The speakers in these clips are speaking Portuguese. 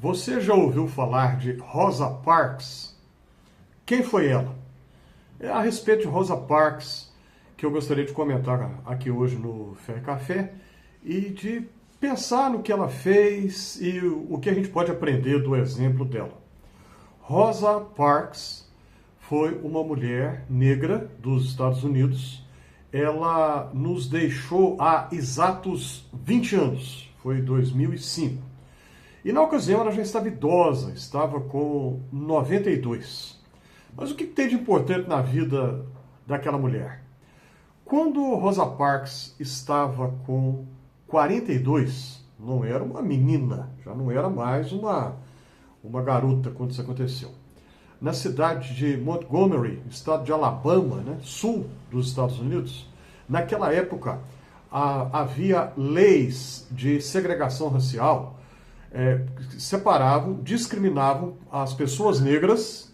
Você já ouviu falar de Rosa Parks? Quem foi ela? É a respeito de Rosa Parks que eu gostaria de comentar aqui hoje no Fé e Café e de pensar no que ela fez e o que a gente pode aprender do exemplo dela. Rosa Parks foi uma mulher negra dos Estados Unidos. Ela nos deixou há exatos 20 anos, foi 2005. E na ocasião ela já estava idosa, estava com 92. Mas o que tem de importante na vida daquela mulher? Quando Rosa Parks estava com 42, não era uma menina, já não era mais uma garota quando isso aconteceu. Na cidade de Montgomery, estado de Alabama, sul dos Estados Unidos, naquela época havia leis de segregação racial que separavam, discriminavam as pessoas negras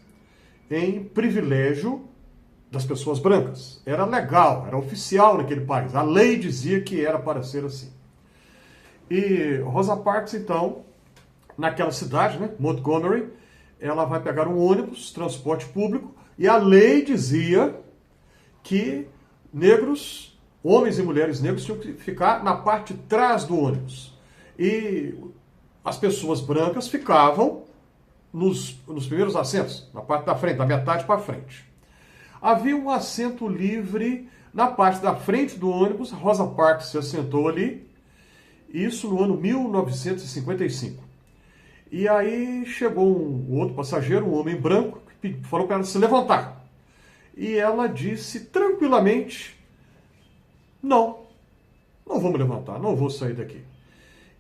em privilégio das pessoas brancas. Era legal, era oficial naquele país. A lei dizia que era para ser assim. E Rosa Parks, então, naquela cidade, Montgomery, ela vai pegar um ônibus, transporte público, e a lei dizia que negros, homens e mulheres negros, tinham que ficar na parte de trás do ônibus. E as pessoas brancas ficavam nos primeiros assentos, na parte da frente, da metade para frente. Havia um assento livre na parte da frente do ônibus. Rosa Parks se assentou ali, isso no ano 1955. E aí chegou um outro passageiro, um homem branco, que falou para ela se levantar. E ela disse tranquilamente: não vou me levantar, não vou sair daqui.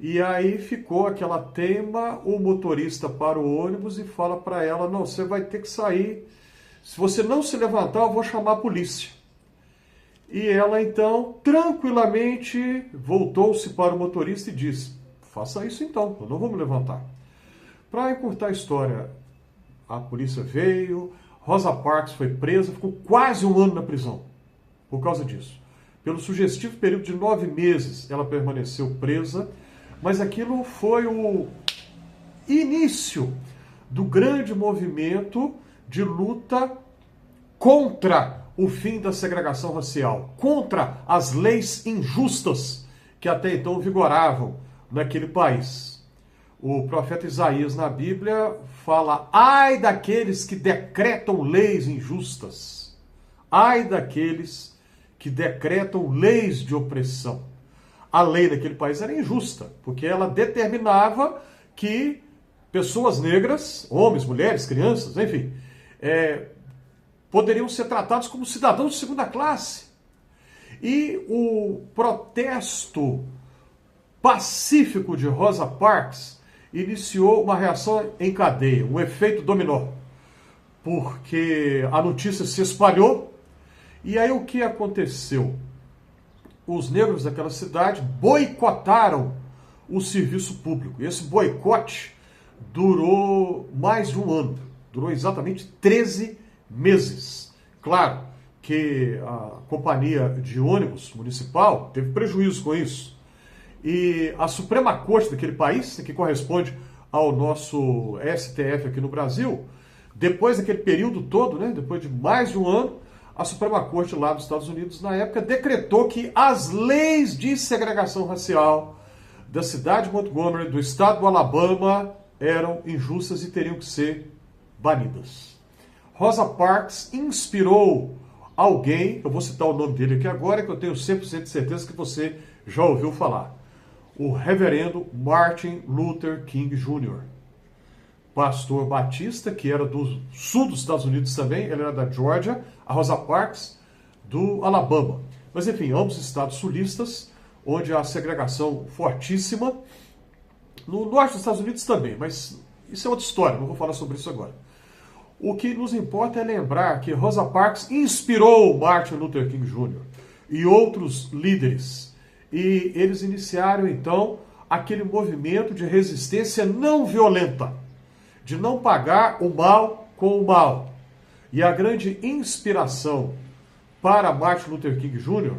E aí ficou aquela teima, o motorista para o ônibus e fala para ela: não, você vai ter que sair, se você não se levantar eu vou chamar a polícia. E ela então, tranquilamente, voltou-se para o motorista e disse: faça isso então, eu não vou me levantar. Para encurtar a história, a polícia veio, Rosa Parks foi presa, ficou quase um ano na prisão por causa disso. Pelo sugestivo período de 9 meses ela permaneceu presa, mas aquilo foi o início do grande movimento de luta contra o fim da segregação racial, contra as leis injustas que até então vigoravam naquele país. O profeta Isaías na Bíblia fala: ai daqueles que decretam leis injustas, ai daqueles que decretam leis de opressão. A lei daquele país era injusta, porque ela determinava que pessoas negras, homens, mulheres, crianças, enfim, poderiam ser tratados como cidadãos de segunda classe. E o protesto pacífico de Rosa Parks iniciou uma reação em cadeia, um efeito dominó, porque a notícia se espalhou. E aí o que aconteceu? Os negros daquela cidade boicotaram o serviço público. E esse boicote durou mais de um ano, durou exatamente 13 meses. Claro que a companhia de ônibus municipal teve prejuízo com isso. E a Suprema Corte daquele país, que corresponde ao nosso STF aqui no Brasil, depois daquele período todo, depois de mais de um ano, a Suprema Corte lá dos Estados Unidos, na época, decretou que as leis de segregação racial da cidade de Montgomery, do estado do Alabama, eram injustas e teriam que ser banidas. Rosa Parks inspirou alguém, eu vou citar o nome dele aqui agora, que eu tenho 100% de certeza que você já ouviu falar. O reverendo Martin Luther King Jr., pastor batista, que era do sul dos Estados Unidos também, ele era da Georgia, a Rosa Parks do Alabama. Mas enfim, ambos estados sulistas, onde há segregação fortíssima. No norte dos Estados Unidos também, mas isso é outra história, não vou falar sobre isso agora. O que nos importa é lembrar que Rosa Parks inspirou Martin Luther King Jr. e outros líderes. E eles iniciaram, então, aquele movimento de resistência não violenta, de não pagar o mal com o mal. E a grande inspiração para Martin Luther King Jr.,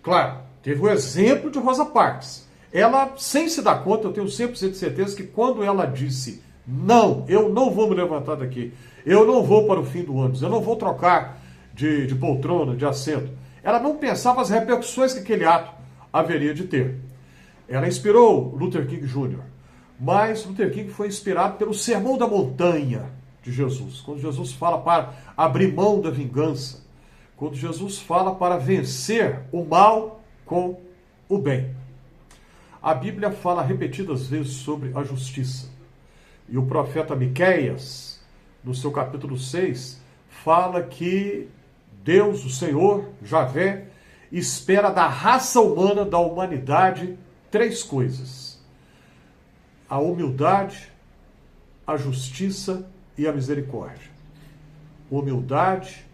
claro, teve o exemplo de Rosa Parks. ela, sem se dar conta, eu tenho 100% de certeza que quando ela disse, não, eu não vou me levantar daqui, eu não vou para o fim do ônibus, eu não vou trocar de poltrona, de assento, ela não pensava as repercussões que aquele ato haveria de ter. Ela inspirou Luther King Jr., mas Luther King foi inspirado pelo Sermão da Montanha de Jesus, quando Jesus fala para abrir mão da vingança, quando Jesus fala para vencer o mal com o bem. A Bíblia fala repetidas vezes sobre a justiça. E o profeta Miqueias, no seu capítulo 6, fala que Deus, o Senhor, Javé, espera da raça humana, da humanidade, 3 coisas: a humildade, a justiça e a misericórdia. Humildade,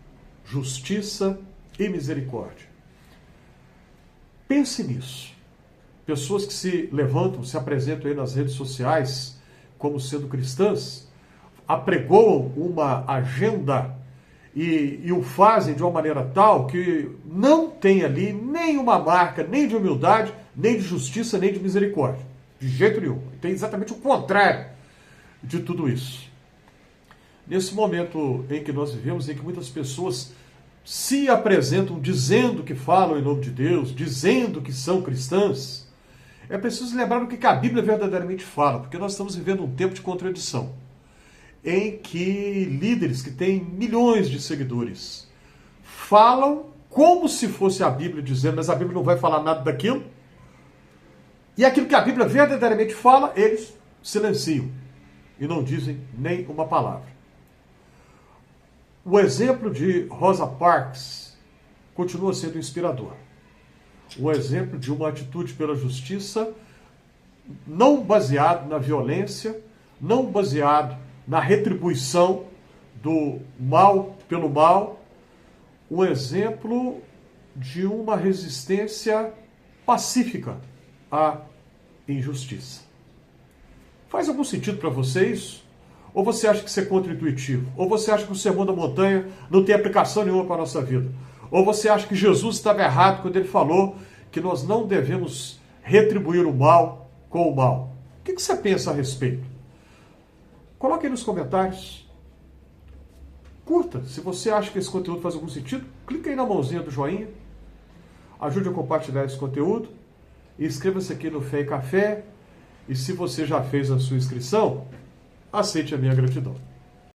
justiça e misericórdia. Pense nisso. Pessoas que se levantam, se apresentam aí nas redes sociais como sendo cristãs, apregoam uma agenda e o fazem de uma maneira tal que não tem ali nenhuma marca, nem de humildade, nem de justiça, nem de misericórdia. De jeito nenhum. Tem exatamente o contrário de tudo isso. Nesse momento em que nós vivemos, em que muitas pessoas se apresentam dizendo que falam em nome de Deus, dizendo que são cristãs, é preciso lembrar o que a Bíblia verdadeiramente fala, porque nós estamos vivendo um tempo de contradição, em que líderes que têm milhões de seguidores falam como se fosse a Bíblia dizendo, mas a Bíblia não vai falar nada daquilo, e aquilo que a Bíblia verdadeiramente fala, eles silenciam e não dizem nem uma palavra. O exemplo de Rosa Parks continua sendo inspirador. O exemplo de uma atitude pela justiça, não baseado na violência, não baseado na retribuição do mal pelo mal, um exemplo de uma resistência pacífica à injustiça. Faz algum sentido para você isso? Ou você acha que isso é contra-intuitivo? Ou você acha que o Sermão da Montanha não tem aplicação nenhuma para a nossa vida? Ou você acha que Jesus estava errado quando ele falou que nós não devemos retribuir o mal com o mal? O que você pensa a respeito? Coloque aí nos comentários. Curta. Se você acha que esse conteúdo faz algum sentido, clica aí na mãozinha do joinha. Ajude a compartilhar esse conteúdo. E inscreva-se aqui no Fé e Café. E se você já fez a sua inscrição, aceite a minha gratidão.